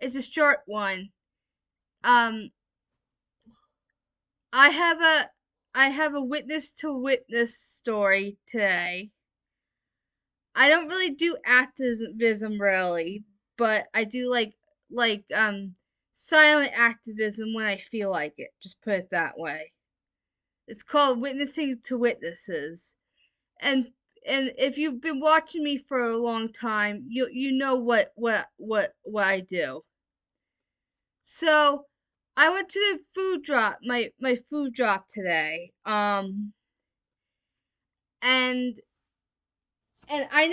It's a short one. Um, I have a I have a witness to witness story today. I don't really do activism really, but I do like silent activism when I feel like it. Just put it that way. It's called witnessing to witnesses. And and if you've been watching me for a long time, you know what I do. So I went to the food drop, my food drop today. And I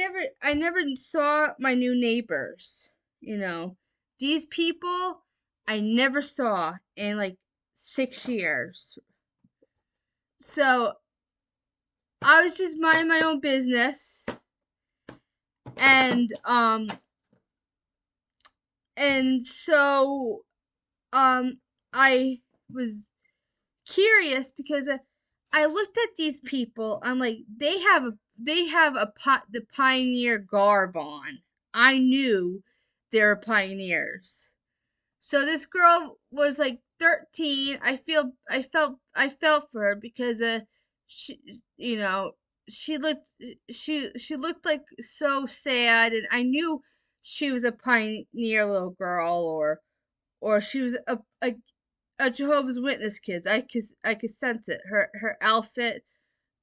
never saw my new neighbors, you know. These people I never saw in like 6 years. So I was just minding my own business, and so um I was curious because I looked at these people. I'm like, they have the pioneer garb on. I knew they were pioneers. So this girl was like 13. I felt for her because she you know she looked like so sad, and I knew she was a pioneer little girl, or she was a Jehovah's Witness kid. I could sense it. Her outfit.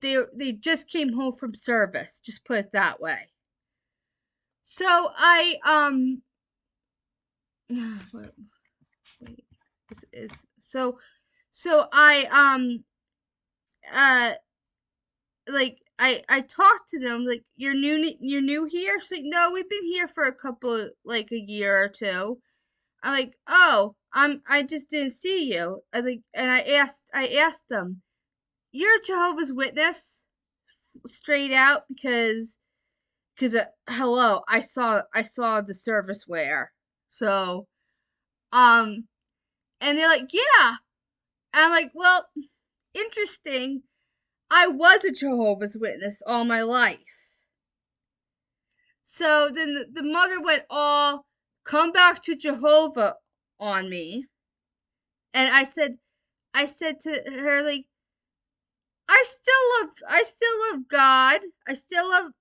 They just came home from service. Just put it that way. So wait, so uh I talked to them like, you're new here. So like, no, we've been here for a couple, like a year or two. I'm like, oh, I just didn't see you. I was like, and I asked them, you're a Jehovah's Witness straight out, because hello, I saw the service wear. So um and they're like, yeah. I'm like, well, interesting. I was a Jehovah's Witness all my life. So then the mother went all come back to Jehovah on me. And I said to her, like, I still love God. I still love,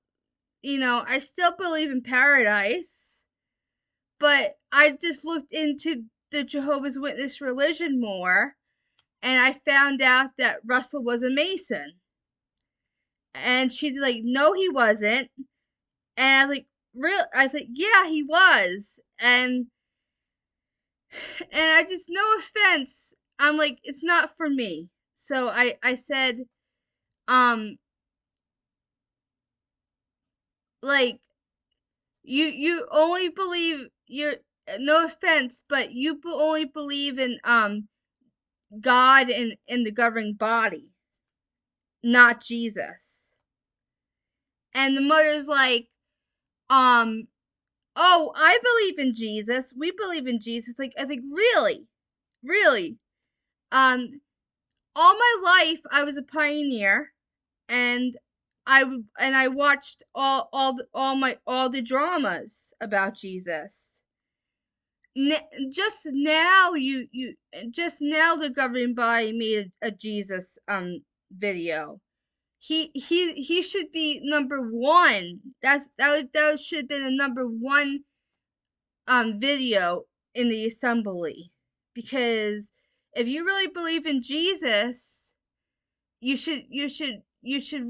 I still believe in paradise. But I just looked into the Jehovah's Witness religion more, and I found out that Russell was a Mason. And she's like, no, he wasn't. And I was like, real? I was like, yeah, he was. And I just, no offense, I'm like, it's not for me. So I said, um, like, you only believe you're, no offense, but you only believe in God and in the governing body, not Jesus. And the mother's like, um, oh, I believe in Jesus. We believe in Jesus. Like, I think, really, really. Um, all my life I was a pioneer, and I watched all the dramas about Jesus. Just now just now the governing body made a Jesus video. He should be number one. That should have been a number one video in the assembly, because if you really believe in Jesus, you should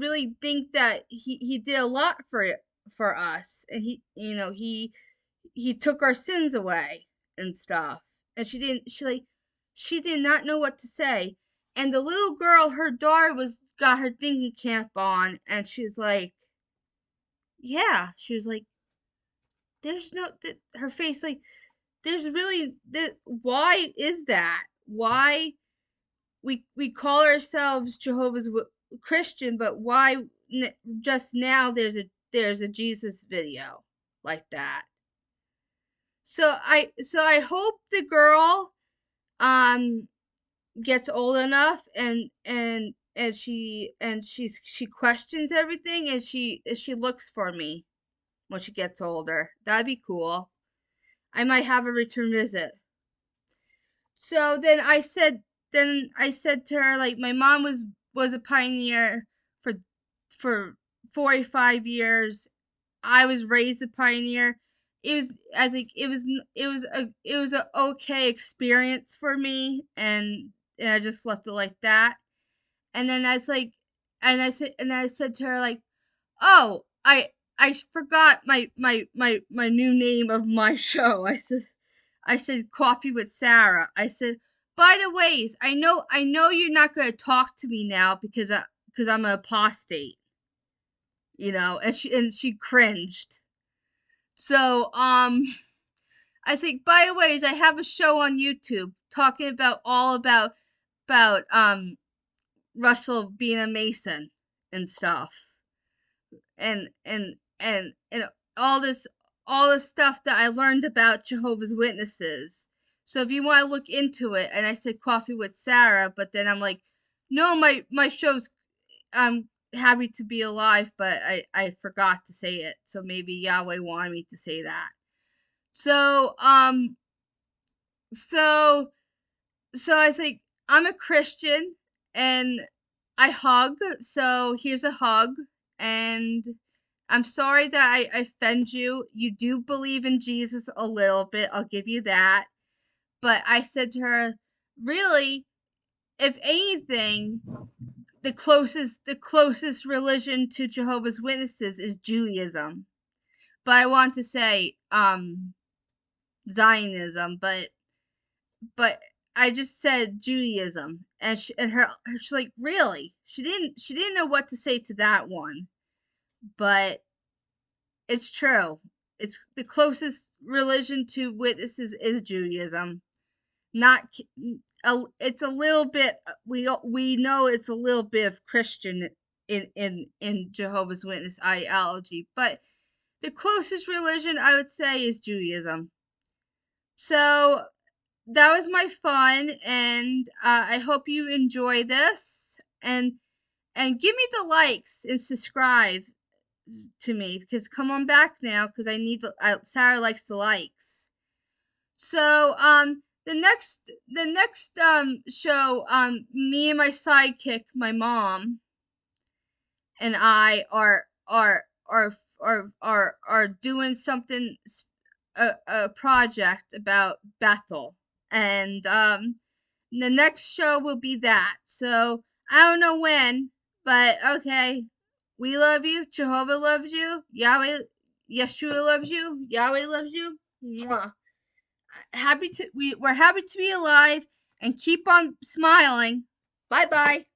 really think that he did a lot for us, and he took our sins away and stuff. And she did not know what to say. And the little girl, her daughter, was got her thinking cap on, and she's like, yeah, she was like, there's no her face, like, there's really why is that? Why we call ourselves Jehovah's Christian, but why just now there's a Jesus video like that? So I hope the girl um gets old enough, and she questions everything, and she looks for me when she gets older. That'd be cool. I might have a return visit. So then I said to her, like, my mom was a pioneer for for 45 years. I was raised a pioneer. It was, I think it was a okay experience for me, and I just left it like that. And then I was like, and I said to her, like, oh, I forgot my new name of my show. I said Coffee with Sarah. I said, by the ways, I know you're not gonna talk to me now because I'm an apostate, and she cringed. So I think, by the ways, I have a show on YouTube talking about all about Russell being a Mason and stuff, and all this stuff that I learned about Jehovah's Witnesses. So if you want to look into it, and I said Coffee with Sarah, but then I'm like, no, my show's happy to be alive, but I forgot to say it. So maybe Yahweh wanted me to say that. So so so I was like, I'm a Christian and I hug. So here's a hug, and I'm sorry that I offend you. You do believe in Jesus a little bit. I'll give you that. But I said to her, really, if anything, the closest religion to Jehovah's Witnesses is Judaism. But I want to say Zionism, but I just said Judaism, and she's like, really? She didn't know what to say to that one, but it's true. It's the closest religion to witnesses is Judaism. Not it's a little bit, we know it's a little bit of Christian in Jehovah's Witness ideology, but the closest religion I would say is Judaism. So that was my fun, and I hope you enjoy this, and give me the likes and subscribe to me, because come on back now, because I need Sarah likes the likes. So the next show, me and my sidekick, my mom, and I are doing something, a project about Bethel, and the next show will be that. So I don't know when, but okay. We love you. Jehovah loves you. Yahweh, Yeshua loves you. Yahweh loves you. Mwah. We're happy to be alive, and keep on smiling. Bye bye.